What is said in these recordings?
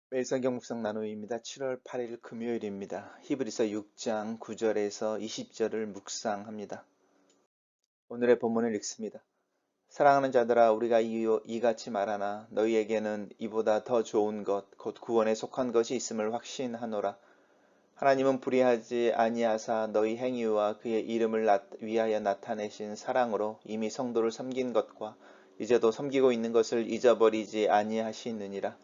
매일 성경 묵상 나누기입니다. 7월 8일 금요일입니다. 히브리서 6장 9절에서 20절을 묵상합니다. 오늘의 본문을 읽습니다. 사랑하는 자들아 우리가 이같이 말하나 너희에게는 이보다 더 좋은 것 곧 구원에 속한 것이 있음을 확신하노라. 하나님은 불의하지 아니하사 너희 행위와 그의 이름을 위하여 나타내신 사랑으로 이미 성도를 섬긴 것과 이제도 섬기고 있는 것을 잊어버리지 아니하시느니라.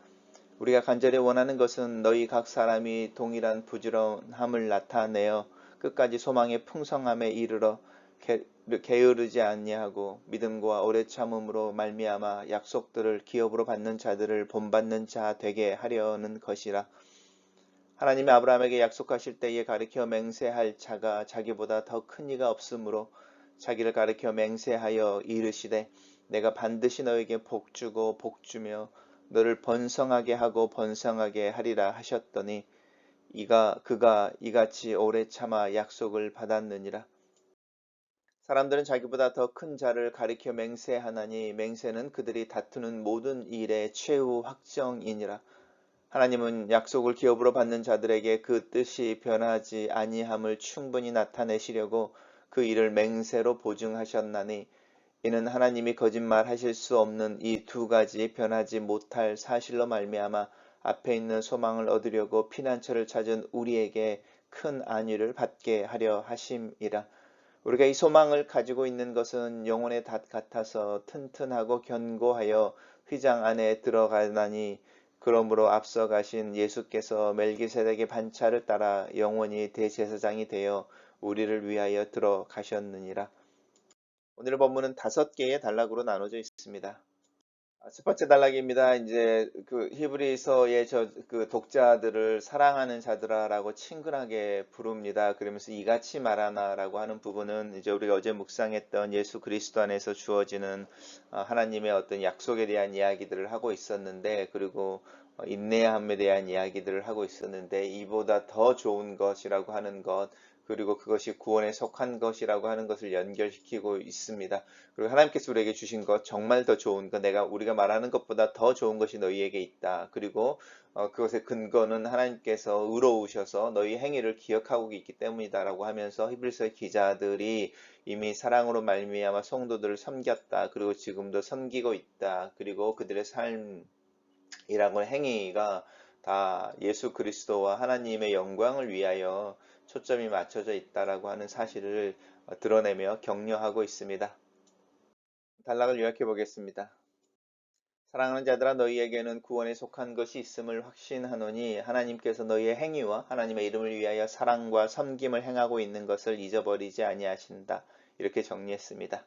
우리가 간절히 원하는 것은 너희 각 사람이 동일한 부지런함을 나타내어 끝까지 소망의 풍성함에 이르러 게으르지 아니하고 믿음과 오래 참음으로 말미암아 약속들을 기업으로 받는 자들을 본받는 자 되게 하려는 것이라. 하나님이 아브라함에게 약속하실 때에 가리켜 맹세할 자가 자기보다 더 큰 이가 없으므로 자기를 가리켜 맹세하여 이르시되 내가 반드시 너에게 복주고 복주며 너를 번성하게 하고 번성하게 하리라 하셨더니 그가 이같이 오래 참아 약속을 받았느니라. 사람들은 자기보다 더 큰 자를 가리켜 맹세하나니 맹세는 그들이 다투는 모든 일의 최후 확정이니라. 하나님은 약속을 기업으로 받는 자들에게 그 뜻이 변하지 아니함을 충분히 나타내시려고 그 일을 맹세로 보증하셨나니 이는 하나님이 거짓말하실 수 없는 이 두 가지 변하지 못할 사실로 말미암아 앞에 있는 소망을 얻으려고 피난처를 찾은 우리에게 큰 안위를 받게 하려 하심이라. 우리가 이 소망을 가지고 있는 것은 영혼의 닷 같아서 튼튼하고 견고하여 휘장 안에 들어가나니 그러므로 앞서 가신 예수께서 멜기세덱의 반차를 따라 영원히 대제사장이 되어 우리를 위하여 들어가셨느니라. 오늘 본문은 5개의 단락으로 나눠져 있습니다. 첫 번째 단락입니다. 이제 그 히브리서의 그 독자들을 사랑하는 자들아라고 친근하게 부릅니다. 그러면서 이같이 말하나라고 하는 부분은 이제 우리가 어제 묵상했던 예수 그리스도 안에서 주어지는 하나님의 어떤 약속에 대한 이야기들을 하고 있었는데, 그리고 인내함에 대한 이야기들을 하고 있었는데, 이보다 더 좋은 것이라고 하는 것, 그리고 그것이 구원에 속한 것이라고 하는 것을 연결시키고 있습니다. 그리고 하나님께서 우리에게 주신 것, 정말 더 좋은 것, 우리가 말하는 것보다 더 좋은 것이 너희에게 있다. 그리고 그것의 근거는 하나님께서 의로우셔서 너희 행위를 기억하고 있기 때문이다라고 하면서 히브리서의 기자들이 이미 사랑으로 말미암아 성도들을 섬겼다. 그리고 지금도 섬기고 있다. 그리고 그들의 삶이라고 하는 행위가 다 예수 그리스도와 하나님의 영광을 위하여 초점이 맞춰져 있다라고 하는 사실을 드러내며 격려하고 있습니다. 단락을 요약해 보겠습니다. 사랑하는 자들아 너희에게는 구원에 속한 것이 있음을 확신하노니 하나님께서 너희의 행위와 하나님의 이름을 위하여 사랑과 섬김을 행하고 있는 것을 잊어버리지 아니하신다. 이렇게 정리했습니다.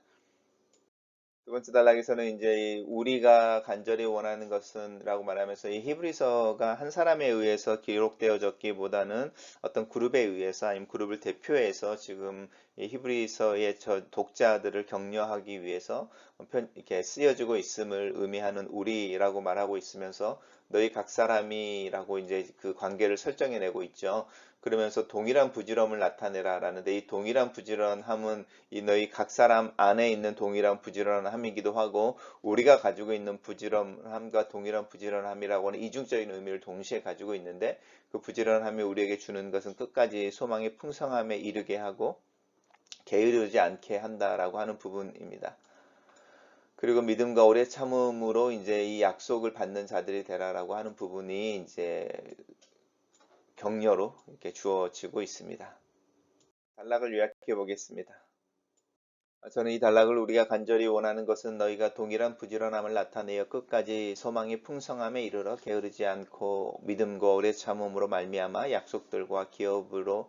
두 번째 단락에서는 이제 우리가 간절히 원하는 것은 라고 말하면서 이 히브리서가 한 사람에 의해서 기록되어졌기보다는 어떤 그룹에 의해서 아니면 그룹을 대표해서 지금 이 히브리서의 독자들을 격려하기 위해서 이렇게 쓰여지고 있음을 의미하는 우리라고 말하고 있으면서 너희 각 사람이라고 이제 그 관계를 설정해내고 있죠. 그러면서 동일한 부지런함을 나타내라 라는데, 이 동일한 부지런함은 이 너희 각 사람 안에 있는 동일한 부지런함이기도 하고 우리가 가지고 있는 부지런함과 동일한 부지런함이라고 하는 이중적인 의미를 동시에 가지고 있는데, 그 부지런함이 우리에게 주는 것은 끝까지 소망의 풍성함에 이르게 하고 게으르지 않게 한다라고 하는 부분입니다. 그리고 믿음과 오래 참음으로 이제 이 약속을 받는 자들이 되라라고 하는 부분이 이제 격려로 이렇게 주어지고 있습니다. 단락을 요약해 보겠습니다. 저는 이 단락을 우리가 간절히 원하는 것은 너희가 동일한 부지런함을 나타내어 끝까지 소망의 풍성함에 이르러 게으르지 않고 믿음과 오래 참음으로 말미암아 약속들과 기업으로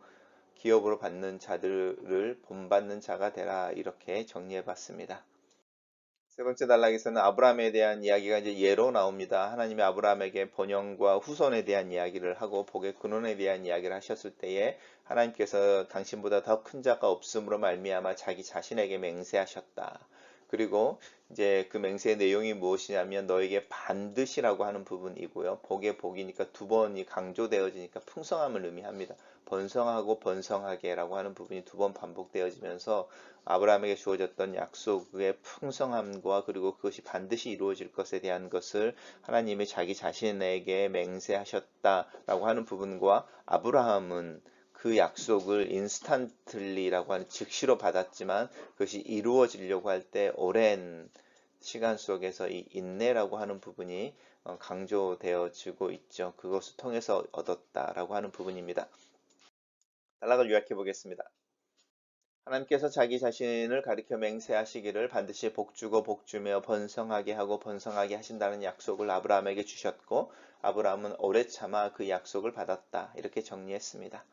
받는 자들을 본받는 자가 되라, 이렇게 정리해 봤습니다. 세 번째 단락에서는 아브라함에 대한 이야기가 이제 예로 나옵니다. 하나님이 아브라함에게 번영과 후손에 대한 이야기를 하고 복의 근원에 대한 이야기를 하셨을 때에 하나님께서 당신보다 더 큰 자가 없음으로 말미암아 자기 자신에게 맹세하셨다. 그리고 이제 그 맹세의 내용이 무엇이냐면 너에게 반드시라고 하는 부분이고요. 복의 복이니까 두 번이 강조되어지니까 풍성함을 의미합니다. 번성하고 번성하게라고 하는 부분이 두 번 반복되어지면서 아브라함에게 주어졌던 약속의 풍성함과 그리고 그것이 반드시 이루어질 것에 대한 것을 하나님이 자기 자신에게 맹세하셨다라고 하는 부분과 아브라함은 그 약속을 인스턴틀리라고 하는 즉시로 받았지만 그것이 이루어지려고 할 때 오랜 시간 속에서 이 인내라고 하는 부분이 강조되어지고 있죠. 그것을 통해서 얻었다라고 하는 부분입니다. 단락을 요약해 보겠습니다. 하나님께서 자기 자신을 가리켜 맹세하시기를 반드시 복주고 복주며 번성하게 하고 번성하게 하신다는 약속을 아브라함에게 주셨고 아브라함은 오래 참아 그 약속을 받았다. 이렇게 정리했습니다.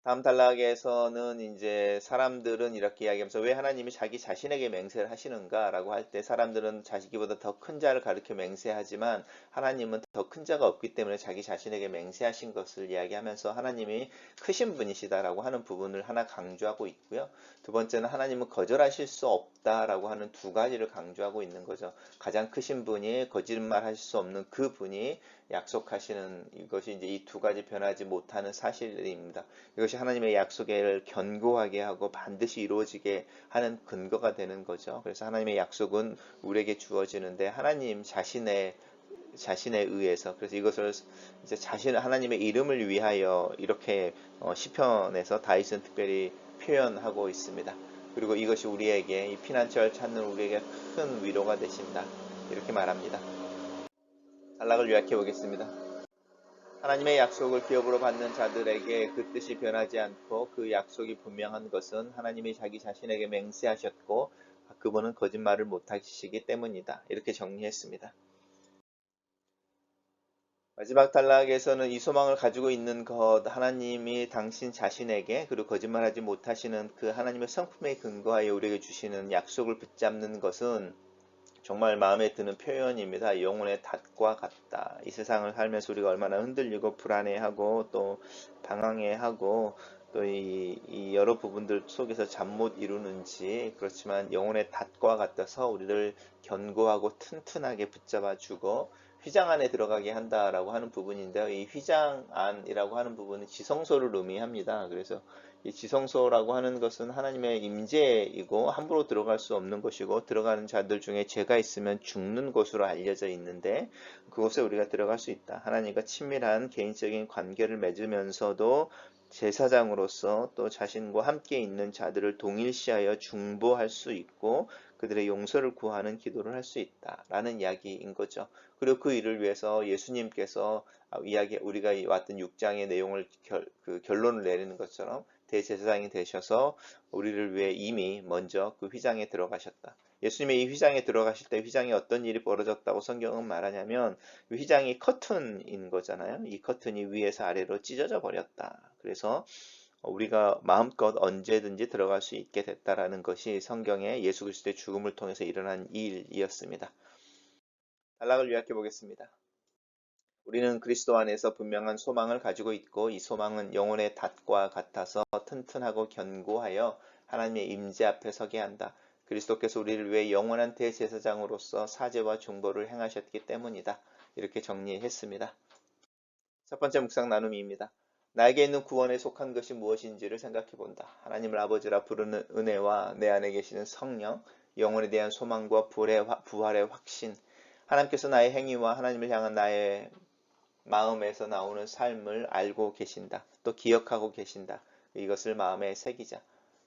다음 단락에서는 이제 사람들은 이렇게 이야기하면서 왜 하나님이 자기 자신에게 맹세를 하시는가라고 할 때 사람들은 자기보다 더 큰 자를 가리켜 맹세하지만 하나님은 더 큰 자가 없기 때문에 자기 자신에게 맹세하신 것을 이야기하면서 하나님이 크신 분이시다라고 하는 부분을 하나 강조하고 있고요. 두 번째는 하나님은 거절하실 수 없다라고 하는 두 가지를 강조하고 있는 거죠. 가장 크신 분이 거짓말하실 수 없는 그 분이 약속하시는 이것이 이제 이 두 가지 변하지 못하는 사실입니다. 이것이 하나님의 약속을 견고하게 하고 반드시 이루어지게 하는 근거가 되는 거죠. 그래서 하나님의 약속은 우리에게 주어지는데 하나님 자신에 의해서 그래서 이것을 이제 하나님의 이름을 위하여 이렇게 시편에서 다윗은 특별히 표현하고 있습니다. 그리고 이것이 우리에게 이 피난처를 찾는 우리에게 큰 위로가 되신다. 이렇게 말합니다. 단락을 요약해 보겠습니다. 하나님의 약속을 기업으로 받는 자들에게 그 뜻이 변하지 않고 그 약속이 분명한 것은 하나님이 자기 자신에게 맹세하셨고 그분은 거짓말을 못하시기 때문이다. 이렇게 정리했습니다. 마지막 단락에서는 이 소망을 가지고 있는 것 하나님이 당신 자신에게 그리고 거짓말하지 못하시는 그 하나님의 성품에 근거하여 우리에게 주시는 약속을 붙잡는 것은 정말 마음에 드는 표현입니다. 영혼의 닷과 같다. 이 세상을 살면서 우리가 얼마나 흔들리고 불안해하고 또 방황해하고 또 이 여러 부분들 속에서 잠 못 이루는지 그렇지만 영혼의 닷과 같아서 우리를 견고하고 튼튼하게 붙잡아 주고 휘장 안에 들어가게 한다라고 하는 부분인데요. 이 휘장 안이라고 하는 부분은 지성소를 의미합니다. 그래서 이 지성소라고 하는 것은 하나님의 임재이고 함부로 들어갈 수 없는 것이고 들어가는 자들 중에 죄가 있으면 죽는 곳으로 알려져 있는데 그곳에 우리가 들어갈 수 있다. 하나님과 친밀한 개인적인 관계를 맺으면서도 제사장으로서 또 자신과 함께 있는 자들을 동일시하여 중보할 수 있고 그들의 용서를 구하는 기도를 할 수 있다라는 이야기인 거죠. 그리고 그 일을 위해서 예수님께서 우리가 왔던 6장의 내용을 결론을 내리는 것처럼 대제사장이 되셔서 우리를 위해 이미 먼저 그 휘장에 들어가셨다. 예수님의 이 휘장에 들어가실 때 휘장에 어떤 일이 벌어졌다고 성경은 말하냐면 휘장이 커튼인 거잖아요. 이 커튼이 위에서 아래로 찢어져 버렸다. 그래서 우리가 마음껏 언제든지 들어갈 수 있게 됐다라는 것이 성경의 예수 그리스도의 죽음을 통해서 일어난 일이었습니다. 단락을 요약해 보겠습니다. 우리는 그리스도 안에서 분명한 소망을 가지고 있고 이 소망은 영혼의 닷과 같아서 튼튼하고 견고하여 하나님의 임재 앞에 서게 한다. 그리스도께서 우리를 위해 영원한 대제사장으로서 사죄와 중보를 행하셨기 때문이다. 이렇게 정리했습니다. 첫 번째 묵상 나눔입니다. 나에게 있는 구원에 속한 것이 무엇인지를 생각해 본다. 하나님을 아버지라 부르는 은혜와 내 안에 계시는 성령, 영혼에 대한 소망과 부활의 확신, 하나님께서 나의 행위와 하나님을 향한 나의 마음에서 나오는 삶을 알고 계신다. 또 기억하고 계신다. 이것을 마음에 새기자.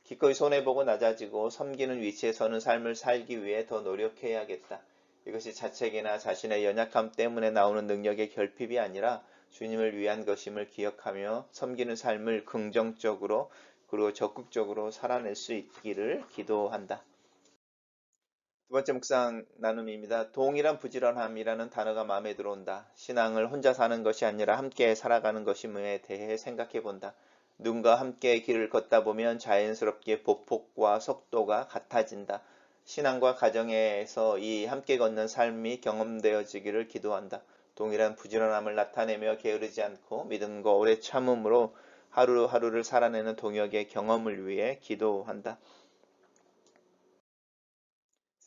기꺼이 손해보고 낮아지고 섬기는 위치에 서는 삶을 살기 위해 더 노력해야겠다. 이것이 자책이나 자신의 연약함 때문에 나오는 능력의 결핍이 아니라 주님을 위한 것임을 기억하며 섬기는 삶을 긍정적으로 그리고 적극적으로 살아낼 수 있기를 기도한다. 두 번째 묵상 나눔입니다. 동일한 부지런함이라는 단어가 마음에 들어온다. 신앙을 혼자 사는 것이 아니라 함께 살아가는 것임에 대해 생각해 본다. 누군가 함께 길을 걷다 보면 자연스럽게 보폭과 속도가 같아진다. 신앙과 가정에서 이 함께 걷는 삶이 경험되어지기를 기도한다. 동일한 부지런함을 나타내며 게으르지 않고 믿음과 오래 참음으로 하루하루를 살아내는 동역의 경험을 위해 기도한다.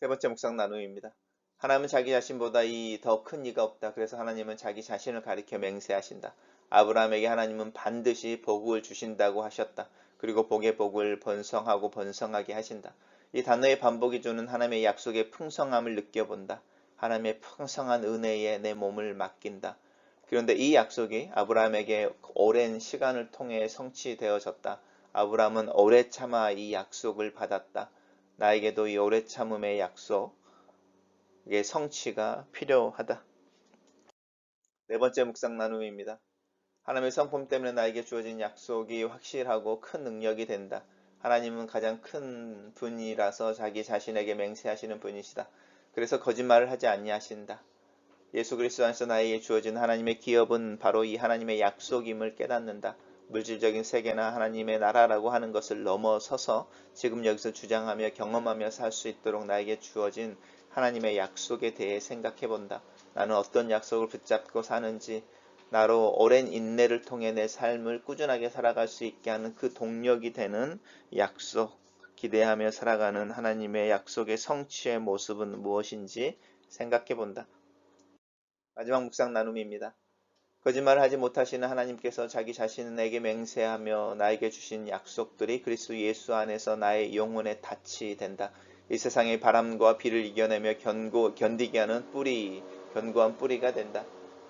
세 번째 묵상 나눔입니다. 하나님은 자기 자신보다 더 큰 이가 없다. 그래서 하나님은 자기 자신을 가리켜 맹세하신다. 아브라함에게 하나님은 반드시 복을 주신다고 하셨다. 그리고 복의 복을 번성하고 번성하게 하신다. 이 단어의 반복이 주는 하나님의 약속의 풍성함을 느껴본다. 하나님의 풍성한 은혜에 내 몸을 맡긴다. 그런데 이 약속이 아브라함에게 오랜 시간을 통해 성취되어졌다. 아브라함은 오래 참아 이 약속을 받았다. 나에게도 이 오래 참음의 약속의 성취가 필요하다. 네 번째 묵상 나눔입니다. 하나님의 성품 때문에 나에게 주어진 약속이 확실하고 큰 능력이 된다. 하나님은 가장 큰 분이라서 자기 자신에게 맹세하시는 분이시다. 그래서 거짓말을 하지 아니하신다. 예수 그리스도 안에서 나에게 주어진 하나님의 기업은 바로 이 하나님의 약속임을 깨닫는다. 물질적인 세계나 하나님의 나라라고 하는 것을 넘어서서 지금 여기서 주장하며 경험하며 살 수 있도록 나에게 주어진 하나님의 약속에 대해 생각해 본다. 나는 어떤 약속을 붙잡고 사는지, 나로 오랜 인내를 통해 내 삶을 꾸준하게 살아갈 수 있게 하는 그 동력이 되는 약속, 기대하며 살아가는 하나님의 약속의 성취의 모습은 무엇인지 생각해 본다. 마지막 묵상 나눔입니다. 거짓말을 하지 못하시는 하나님께서 자기 자신에게 맹세하며 나에게 주신 약속들이 그리스도 예수 안에서 나의 영혼의 닻이 된다. 이 세상의 바람과 비를 이겨내며 견디게 하는 견고한 뿌리가 된다.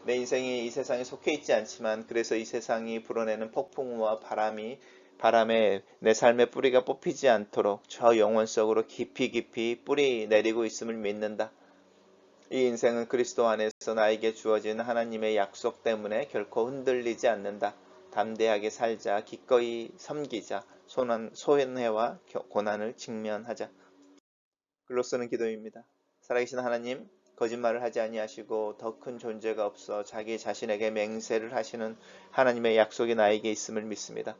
내 인생이 이 세상에 속해 있지 않지만 그래서 이 세상이 불어내는 폭풍우와 바람에 내 삶의 뿌리가 뽑히지 않도록 저 영혼 속으로 깊이 뿌리 내리고 있음을 믿는다. 이 인생은 그리스도 안에서 나에게 주어진 하나님의 약속 때문에 결코 흔들리지 않는다. 담대하게 살자, 기꺼이 섬기자, 소원해와 고난을 직면하자. 글로 쓰는 기도입니다. 살아계신 하나님, 거짓말을 하지 아니하시고 더 큰 존재가 없어 자기 자신에게 맹세를 하시는 하나님의 약속이 나에게 있음을 믿습니다.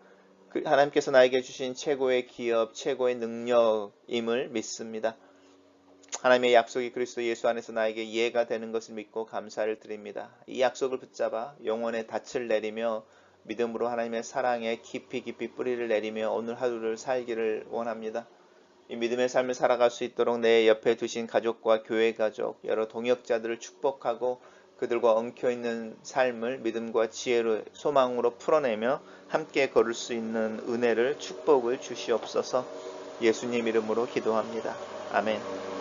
하나님께서 나에게 주신 최고의 기업, 최고의 능력임을 믿습니다. 하나님의 약속이 그리스도 예수 안에서 나에게 이해가 되는 것을 믿고 감사를 드립니다. 이 약속을 붙잡아 영혼의 닻을 내리며 믿음으로 하나님의 사랑에 깊이 뿌리를 내리며 오늘 하루를 살기를 원합니다. 이 믿음의 삶을 살아갈 수 있도록 내 옆에 두신 가족과 교회 가족, 여러 동역자들을 축복하고 그들과 엉켜있는 삶을 믿음과 지혜로 소망으로 풀어내며 함께 걸을 수 있는 은혜를 축복을 주시옵소서. 예수님 이름으로 기도합니다. 아멘.